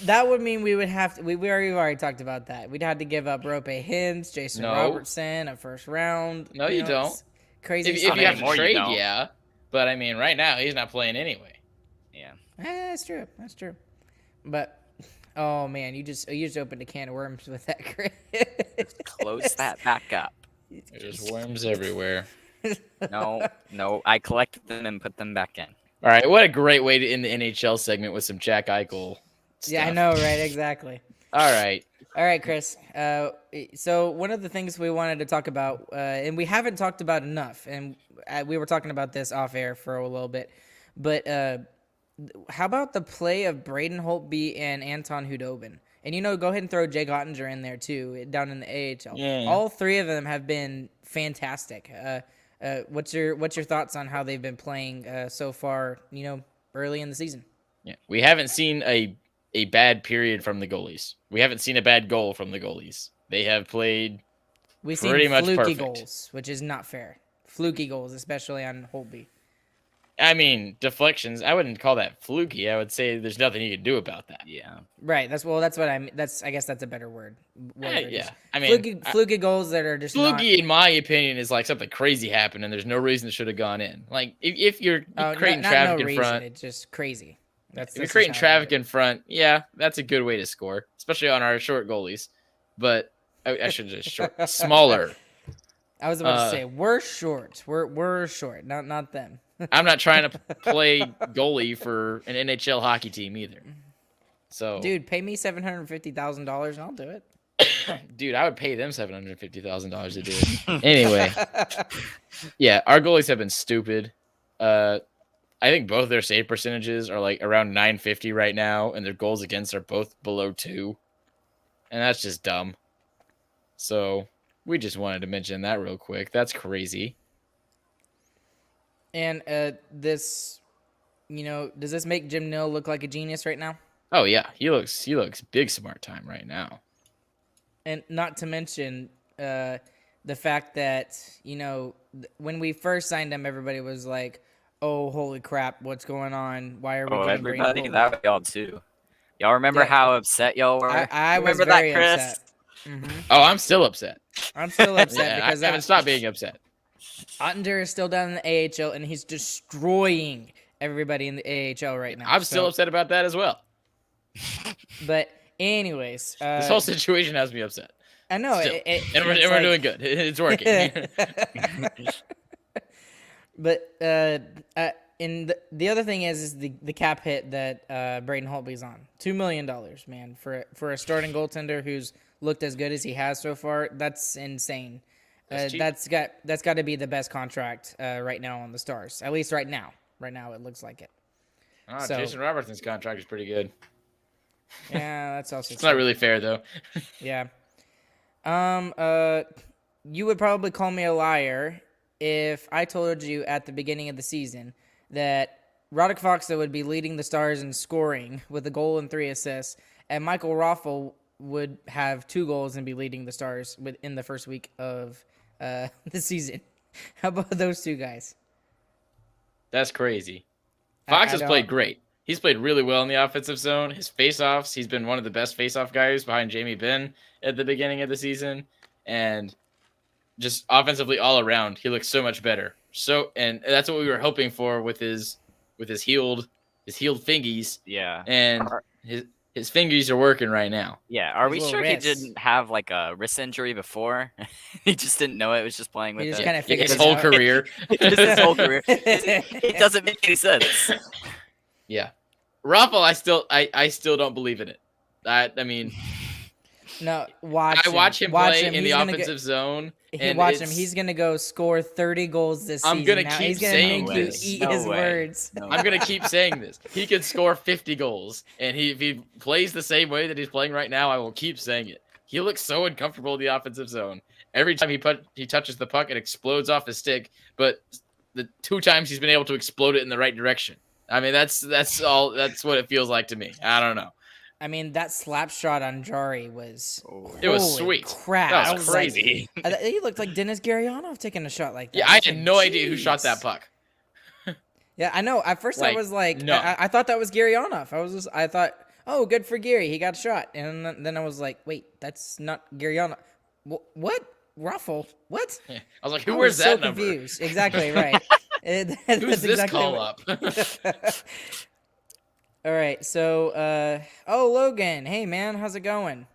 That would mean we would have to. We've already talked about that. We'd have to give up Rope Hintz, Jason No. Robertson, a first round. No, you don't. it's Crazy. If stuff. you have anymore, to you trade, don't. yeah. But I mean, right now he's not playing anyway. Yeah. That's true. That's true. But Oh man, you just opened a can of worms with that, Chris. Close that back up. There's worms everywhere. No, I collected them and put them back in. All right, what a great way to end the NHL segment with some Jack Eichel stuff. Yeah, I know, right? Exactly. All right. All right, Chris. So one of the things we wanted to talk about, and we haven't talked about enough, and we were talking about this off air for a little bit, but how about the play of Braden Holtby and Anton Hudobin? And go ahead and throw Jake Ottinger in there too, down in the AHL. Yeah. All three of them have been fantastic. What's your thoughts on how they've been playing so far? Early in the season. Yeah, we haven't seen a bad period from the goalies. We haven't seen a bad goal from the goalies. They have played We've pretty seen much fluky perfect. goals, which is not fair. Fluky goals, especially on Holtby. I mean, deflections. I wouldn't call that fluky. I would say there's nothing you can do about that. Yeah. Right. That's what I mean. I guess that's a better word. Yeah. I mean, fluky goals that are just fluky, in my opinion, is like something crazy happened and there's no reason it should have gone in. Like if you're creating traffic in front, it's just crazy. If you're creating traffic in front, yeah, that's a good way to score, especially on our short goalies. But I should just smaller. I was about to say we're short. We're short, not them. I'm not trying to play goalie for an NHL hockey team either. So, dude, pay me $750,000 and I'll do it. Dude, I would pay them $750,000 to do it. Anyway, yeah, our goalies have been stupid. I think both their save percentages are like around 950 right now, and their goals against are both below 2. And that's just dumb. So we just wanted to mention that real quick. That's crazy. And this, does this make Jim Nill look like a genius right now? Oh yeah, he looks big smart time right now. And not to mention the fact that when we first signed him, everybody was like, "Oh, holy crap, what's going on? Why are we?" Oh, getting everybody, Braden Holtby?" that was y'all too. Y'all remember how upset y'all were? I was remember very that, Chris? upset. Mm-hmm. Oh, I'm still upset. I'm still upset Yeah, because I haven't stopped being upset. Ottinger is still down in the AHL and he's destroying everybody in the AHL right now. I'm still upset about that as well. But anyways, This whole situation has me upset. I know, Still. And we're doing good. It's working. But and the other thing is the cap hit that Braden Holtby's on. $2 million, man, for a starting goaltender who's looked as good as he has so far. That's insane. That's got to be the best contract right now on the Stars. At least right now. Right now it looks like it. So, Jason Robertson's contract is pretty good. Yeah, that's also It's not really fair though. Yeah. You would probably call me a liar if I told you at the beginning of the season that Radek Faksa would be leading the Stars in scoring with a goal and 3 assists, and Michael Raffl would have 2 goals and be leading the Stars within the first week of the season. How about those two guys? That's crazy. Fox has don't- played great. He's played really well in the offensive zone. His faceoffs, he's been one of the best faceoff guys behind Jamie Benn at the beginning of the season, and just offensively all around, he looks so much better. And that's what we were hoping for with his healed fingies, Yeah. and his fingies are working right now. Yeah. Are we His sure little he wrists. didn't have like a wrist injury before? He just didn't know it. Was just playing with He just it. kind of figured His it whole out. career. Just his whole career. It doesn't make any sense. Yeah. Raffle, I still don't believe in it. I mean, No, watch I watch him play in He's the gonna offensive zone. He and watch him. it's- He's gonna go score 30 goals this I'm season. gonna Now, keep he's gonna saying make you this. eat No his way. words. No. I'm gonna keep saying this. He could score 50 goals, and if he plays the same way that he's playing right now, I will keep saying it. He looks so uncomfortable in the offensive zone. Every time he touches the puck, it explodes off his stick. But the 2 times he's been able to explode it in the right direction. I mean, that's all. That's what it feels like to me. I don't know. I mean, that slap shot on Jari was. It was holy sweet. Crap! That I was like- crazy. he looked like Dennis Garionov taking a shot like that. Yeah, I had no idea who shot that puck. Yeah, I know. At first, I Like, was like, no. I thought that was Garionov. I thought, oh, good for Gary. He got a shot. And then I was like, wait, that's not Garionov. What? Ruffle? What? I was like, who I wears was that so number? confused. Exactly right. Who's this call up? All right. So, Logan. Hey, man, how's it going?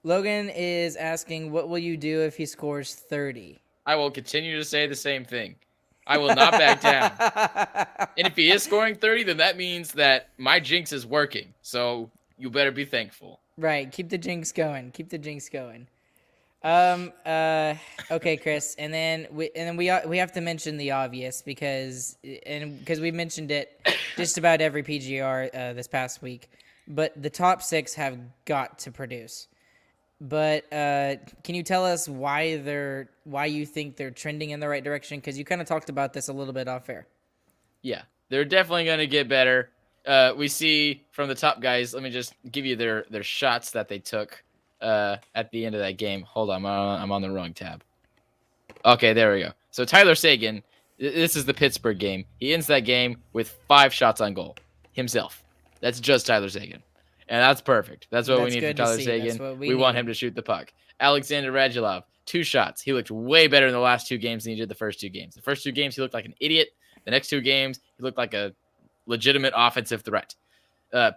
Logan is asking, what will you do if he scores 30? I will continue to say the same thing. I will not back down. And if he is scoring 30, then that means that my jinx is working. So you better be thankful. Right. Keep the jinx going. Keep the jinx going. Okay, Chris, and then we have to mention the obvious because we mentioned it just about every PGR this past week, but the top 6 have got to produce. But can you tell us why you think they're trending in the right direction? Because you kind of talked about this a little bit off air. Yeah, they're definitely going to get better. We see from the top guys. Let me just give you their shots that they took at the end of that game. Hold on, I'm on the wrong tab. Okay, there we go. So Tyler Seguin, this is the Pittsburgh game. He ends that game with 5 shots on goal himself. That's just Tyler Seguin. And that's perfect. That's what we need from Tyler Seguin. We want him to shoot the puck. Alexander Radulov, 2 shots. He looked way better in the last 2 games than he did the first 2 games. The first 2 games, he looked like an idiot. The next 2 games, he looked like a legitimate offensive threat.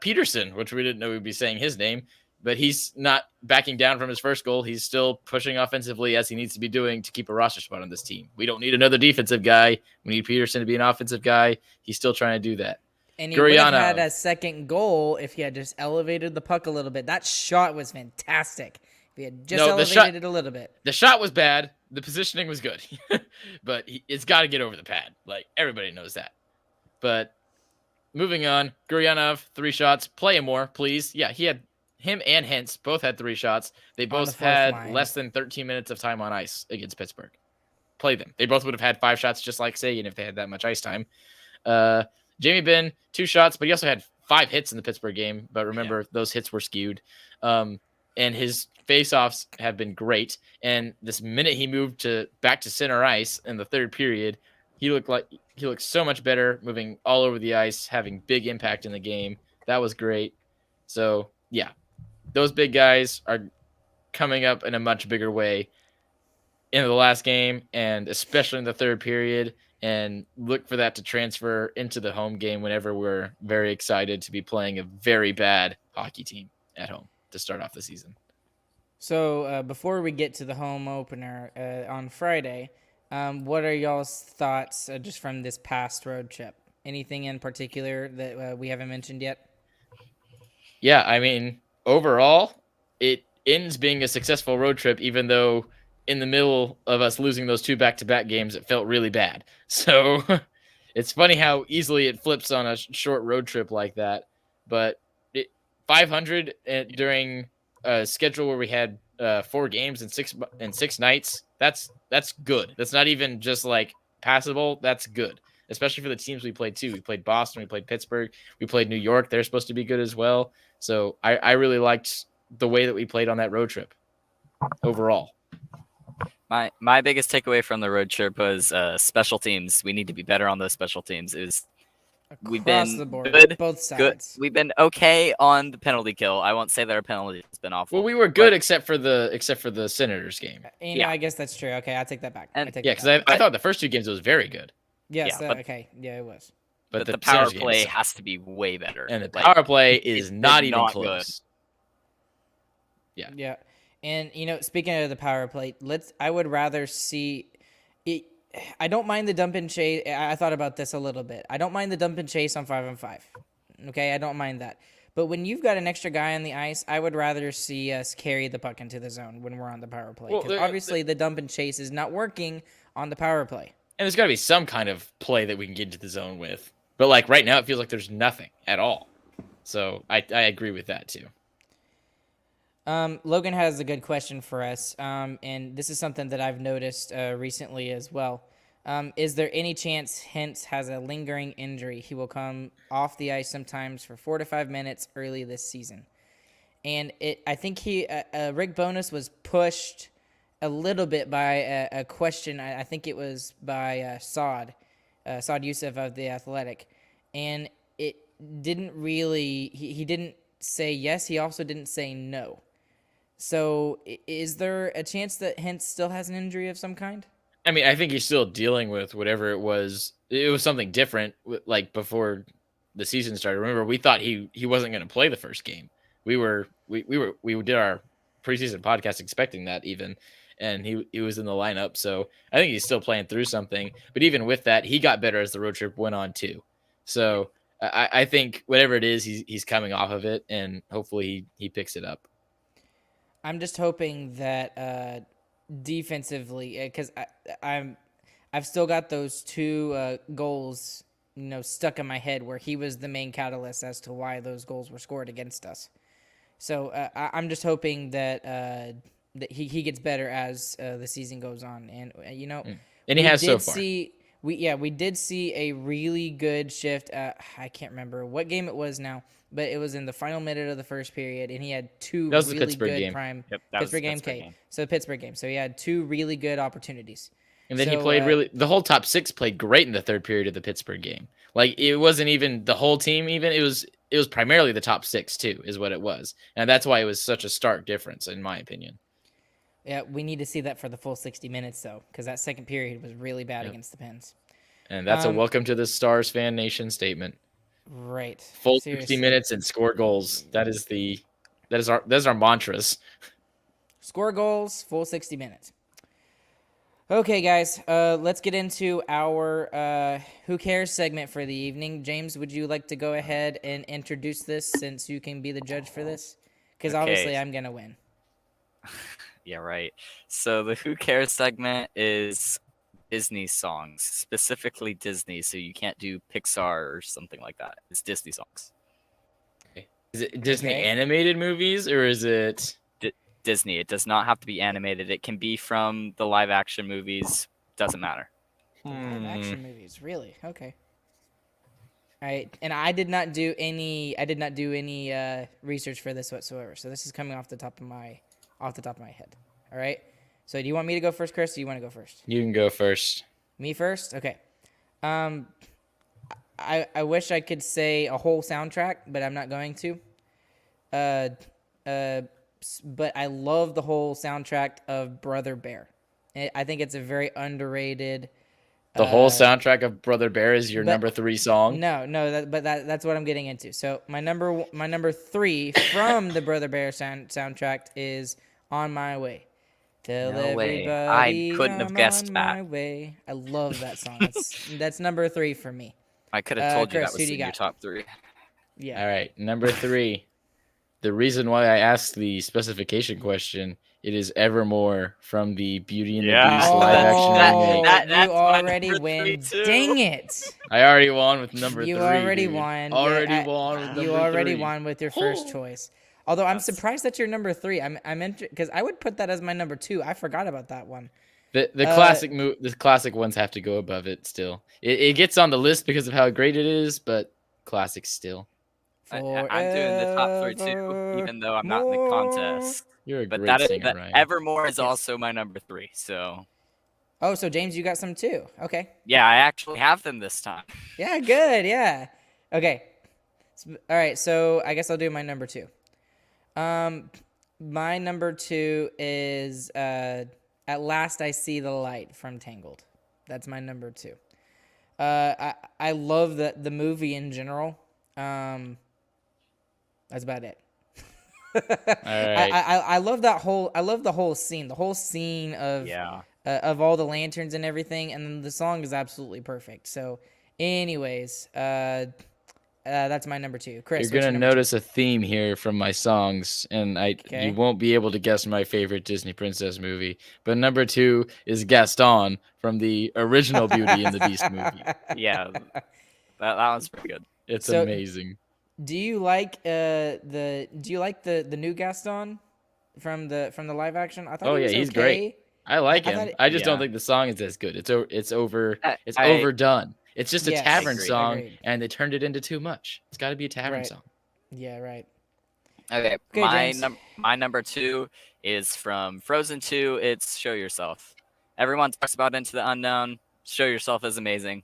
Peterson, which we didn't know we'd be saying his name, but he's not backing down from his first goal. He's still pushing offensively as he needs to be doing to keep a roster spot on this team. We don't need another defensive guy. We need Peterson to be an offensive guy. He's still trying to do that. And he would have had a second goal if he had just elevated the puck a little bit. That shot was fantastic. If he had just elevated it a little bit. The shot was bad. The positioning was good. But it's got to get over the pad. Like, everybody knows that. But moving on, Guryanov, 3 shots. Play him more, please. Yeah, him and Hintz both had 3 shots. They both had less than 13 minutes of time on ice against Pittsburgh. Play them. They both would have had 5 shots just like Seguin if they had that much ice time. Jamie Benn, 2 shots, but he also had 5 hits in the Pittsburgh game. But remember, those hits were skewed. And his faceoffs have been great. And this minute he moved back to center ice in the 3rd period, he looked so much better, moving all over the ice, having big impact in the game. That was great. So, yeah, those big guys are coming up in a much bigger way in the last game, and especially in the 3rd period. And look for that to transfer into the home game whenever we're very excited to be playing a very bad hockey team at home to start off the season. So before we get to the home opener on Friday, what are y'all's thoughts just from this past road trip? Anything in particular that we haven't mentioned yet? Yeah, I mean, overall, it ends being a successful road trip, even though in the middle of us losing those 2 back-to-back games, it felt really bad. So it's funny how easily it flips on a short road trip like that. But 500 during a schedule where we had 4 games and 6 nights, that's good. That's not even just like passable. That's good, especially for the teams we played too. We played Boston, we played Pittsburgh, we played New York. They're supposed to be good as well. So I really liked the way that we played on that road trip overall. My biggest takeaway from the road trip was special teams. We need to be better on those special teams. We've been the board, good, both sides. We've been okay on the penalty kill. I won't say that our penalty has been awful. Well, we were good except for the Senators game. I guess that's true. Okay, I'll take that back. Because I thought the first 2 games it was very good. Yes. Okay. Yeah, it was. But the power play has to be way better. And the power play is not even close. Good. Yeah. And speaking of the power play, I would rather see it. I don't mind the dump and chase. I thought about this a little bit. I don't mind the dump and chase on 5-on-5. Okay, I don't mind that. But when you've got an extra guy on the ice, I would rather see us carry the puck into the zone when we're on the power play. Because obviously the dump and chase is not working on the power play. And there's got to be some kind of play that we can get into the zone with. But like right now, it feels like there's nothing at all. So I agree with that too. Logan has a good question for us, and this is something that I've noticed recently as well. Is there any chance Hintz has a lingering injury? He will come off the ice sometimes for 4 to 5 minutes early this season. And I think Rick Bowness was pushed a little bit by a question. I think it was by Saad Youssef of The Athletic. And it didn't really, he didn't say yes. He also didn't say no. So is there a chance that Hintz still has an injury of some kind? I mean, I think he's still dealing with whatever it was. It was something different, like before the season started. Remember, we thought he wasn't going to play the first game. We did our preseason podcast expecting that even, and he was in the lineup. So I think he's still playing through something. But even with that, he got better as the road trip went on too. So I think whatever it is, he's coming off of it, and hopefully he picks it up. I'm just hoping that defensively, because I've still got those two goals, stuck in my head where he was the main catalyst as to why those goals were scored against us. So I'm just hoping that that he gets better as the season goes on, and And he has so far. We did see a really good shift. I can't remember what game it was now, but it was in the final minute of the first period, and he had two That was the really Pittsburgh good game. prime Yep, that was Pittsburgh the game. Pittsburgh Okay, game. so the Pittsburgh game. So he had two really good opportunities. And then he So, played the whole top six played great in the third period of the Pittsburgh game. Like it wasn't even the whole team. Even it was primarily the top six too, is what it was, and that's why it was such a stark difference in my opinion. Yeah, we need to see that for the full 60 minutes though, because that second period was really bad against the Pens. And that's a welcome to the Stars fan nation statement. Right. Full Seriously. 60 minutes and score goals. That is our mantras. Score goals, full 60 minutes. Okay, guys, let's get into our Who Cares segment for the evening. James, would you like to go ahead and introduce this since you can be the judge for this? Because obviously I'm going to win. Yeah, right. So the Who Cares segment is Disney songs, specifically Disney. So you can't do Pixar or something like that. It's Disney songs. Is it Disney Okay. animated movies or is it Disney. It does not have to be animated. It can be from the live action movies. Doesn't matter. Live action movies, really? Okay. All right, and I did not do any research for this whatsoever. So this is coming off the top of my head. All right. So do you want me to go first, Chris? Or do you want to go first? You can go first. Me first? Okay. I wish I could say a whole soundtrack, but I'm not going to. But I love the whole soundtrack of Brother Bear. I think it's a very underrated. The whole soundtrack of Brother Bear is your number 3 song. No, that's what I'm getting into. So my number 3 from the Brother Bear soundtrack is "On My Way." Tell No way. everybody I couldn't have I'm guessed on that. my way. I love that song. That's number 3 for me. I could have told you Chris, that who was do in you your got? top 3. Yeah. All right, number 3. The reason why I asked the specification question, it is Evermore from the Beauty and the Beast live action remake. That's you my already number win. 3 too. Dang it. I already won with number 3. You already dude. won. Already Yeah, won with number 3. You already won with your first choice. Although I'm surprised that you're number 3. I'm because I would put that as my number 2. I forgot about that one. The classic ones have to go above it still. It gets on the list because of how great it is, but classic still. I'm doing the top 3 too, even though I'm not in the contest. You're a But great singer, Ryan. Evermore is also my number 3. So Oh, so James, you got some too. Okay. yeah, I actually have them this time. Yeah, good. Yeah. Okay. All right. So I guess I'll do my number 2. My number 2 is "At Last I See the Light" from Tangled. That's my number 2. I love the movie in general. That's about it. All right. I love that whole. I love the whole scene. The whole scene of of all the lanterns and everything, and then the song is absolutely perfect. So, anyways, that's my number 2. Chris, You're what's your gonna number 2? notice a theme here from my songs, and you won't be able to guess my favorite Disney princess movie. But number 2 is Gaston from the original Beauty and the Beast movie. Yeah, that one's pretty good. It's So, amazing. Do you like the new Gaston from the live action? I thought Oh, he yeah, was he's okay. great. I like I him. thought it- I just don't Yeah. think the song is as good. It's I- overdone. It's just a Yes, tavern agreed. song, Agreed. and they turned it into too much. It's got to be a tavern Right. song. Yeah, right. Okay, Okay, James. my number 2 is from Frozen 2. It's "Show Yourself." Everyone talks about Into the Unknown. "Show Yourself" is amazing.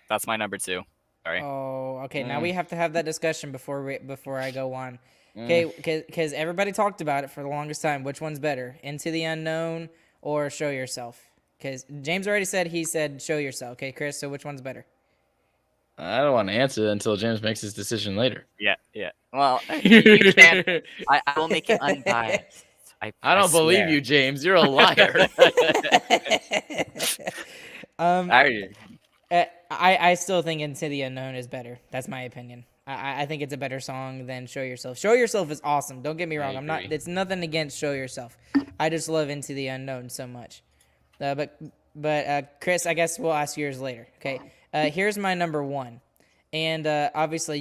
That's my number 2. Sorry. Oh, okay. Now we have to have that discussion before I go on. Okay, because everybody talked about it for the longest time. Which one's better, Into the Unknown or Show Yourself? Because James already said Show Yourself. Okay, Chris. So which one's better? I don't want to answer until James makes his decision later. Yeah. Well, you can. I will make it unbiased. I don't believe swear. you, James. You're a liar. I, I still think Into the Unknown is better. That's my opinion. I think it's a better song than Show Yourself. Show Yourself is awesome. Don't get me wrong. I'm not. agree. It's nothing against Show Yourself. I just love Into the Unknown so much. But Chris, I guess we'll ask yours later. Okay. Here's my number one, and obviously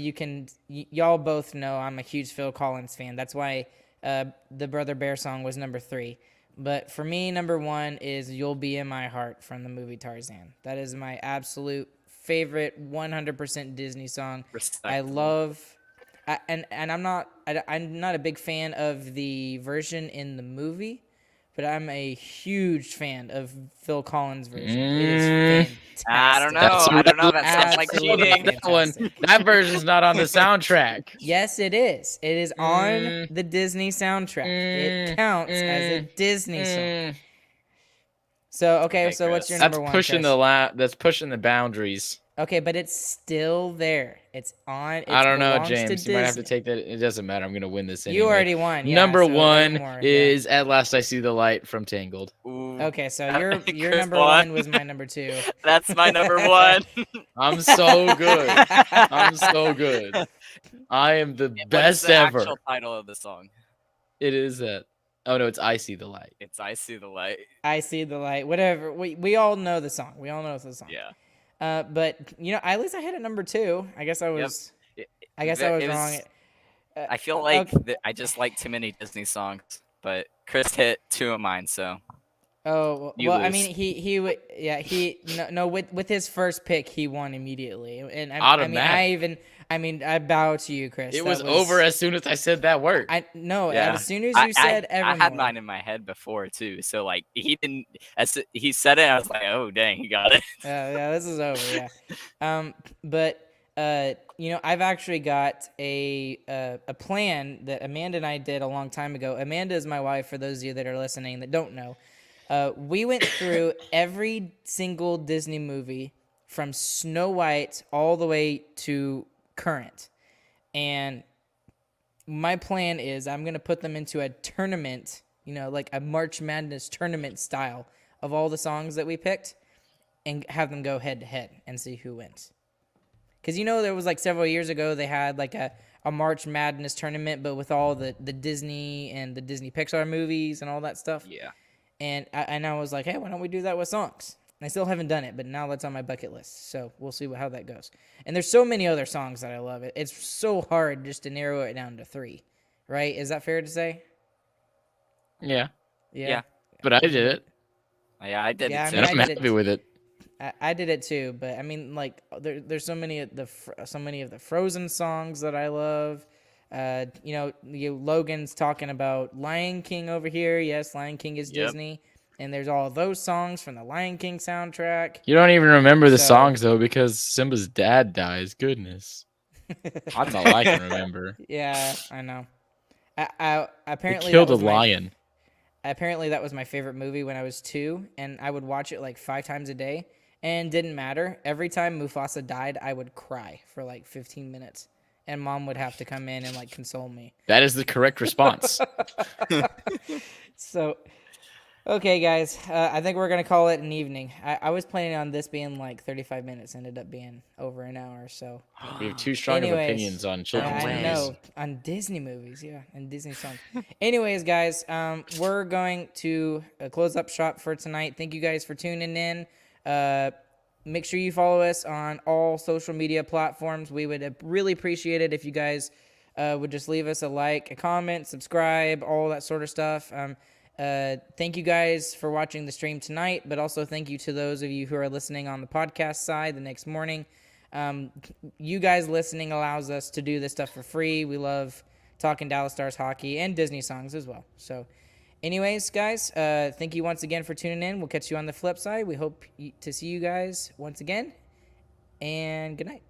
y'all both know I'm a huge Phil Collins fan. That's why the Brother Bear song was number 3. But for me, number 1 is "You'll Be in My Heart" from the movie Tarzan. That is my absolute favorite 100% Disney song. I love, and I'm not a big fan of the version in the movie, but I'm a huge fan of Phil Collins' version. It is fantastic. I don't know. I don't know. That sounds like Absolutely cheating. That one, fantastic. that version's not on the soundtrack. Yes, it is. It is on the Disney soundtrack. It counts as a Disney song. So Okay, so what's your Chris. number That's one? pushing Chris? that's pushing the boundaries. Okay, but it's still there. It's on. I don't know, belongs to James. You might have to Disney. take that. It doesn't matter. I'm gonna win this anyway. You already won. Yeah, Number so no one more, yeah. is "At Last I See the Light" from Tangled. Ooh, Okay, so your Chris number won. 1 was my number 2. That's my number 1. I'm so good. I'm so good. I am the What is best the ever. actual title of the song? It is that. Oh no, it's "I See the Light." It's "I See the Light." I see the light. Whatever. We all know the song. We all know the song. Yeah. But at least I hit it number 2. I guess I was. It- I guess it I was was- wrong. I feel like Okay. I just like too many Disney songs, but Chris hit 2 of mine, so Oh You well, I lose. mean he would no with his first pick he won immediately, and I Automatic. I bow to you, Chris. It That was over as soon as I said that word. I no Yeah. as soon as I you said I Evermore. had mine in my head before too. So like he didn't, as he said it, I was like, oh dang, he got it. Yeah, this is over. Yeah, but I've actually got a plan that Amanda and I did a long time ago. Amanda is my wife. For those of you that are listening that don't know, we went through every single Disney movie from Snow White all the way to current, and my plan is I'm gonna put them into a tournament, like a March Madness tournament style of all the songs that we picked, and have them go head to head and see who wins. Because there was like several years ago they had like a March Madness tournament, but with all the Disney and the Disney Pixar movies and all that stuff. Yeah. And I was like, hey, why don't we do that with songs? And I still haven't done it, but now that's on my bucket list. So we'll see how that goes. And there's so many other songs that I love. It's so hard just to narrow it down to 3, right? Is that fair to say? Yeah, Yeah. but I did it, Yeah, I did Yeah, it I too. mean, and I'm I did it happy with it. I did it too, but I mean, like, there's so many of the Frozen songs that I love. Logan's talking about Lion King over here. Yes, Lion King is Yep. Disney, and there's all those songs from the Lion King soundtrack. You don't even remember the So- songs though because Simba's dad dies. Goodness, that's all I can remember. Yeah, I know. I They apparently killed that a was my- lion. Apparently that was my favorite movie when I was 2, and I would watch it like 5 times a day, and didn't matter. Every time Mufasa died, I would cry for like 15 minutes, and Mom would have to come in and like console me. That is the correct response. So, okay, guys, I think we're gonna call it an evening. I was planning on this being like 35 minutes, ended up being over an hour. So We have too strong of Anyways, opinions on children's I ways. movies. know on Disney movies, yeah, and Disney songs. Anyways, guys, we're going to close up shop for tonight. Thank you guys for tuning in. Make sure you follow us on all social media platforms. We would really appreciate it if you guys would just leave us a like, a comment, subscribe, all that sort of stuff. Thank you guys for watching the stream tonight, but also thank you to those of you who are listening on the podcast side the next morning. You guys listening allows us to do this stuff for free. We love talking Dallas Stars hockey and Disney songs as well. So anyways, guys, thank you once again for tuning in. We'll catch you on the flip side. We hope to see you guys once again, and good night.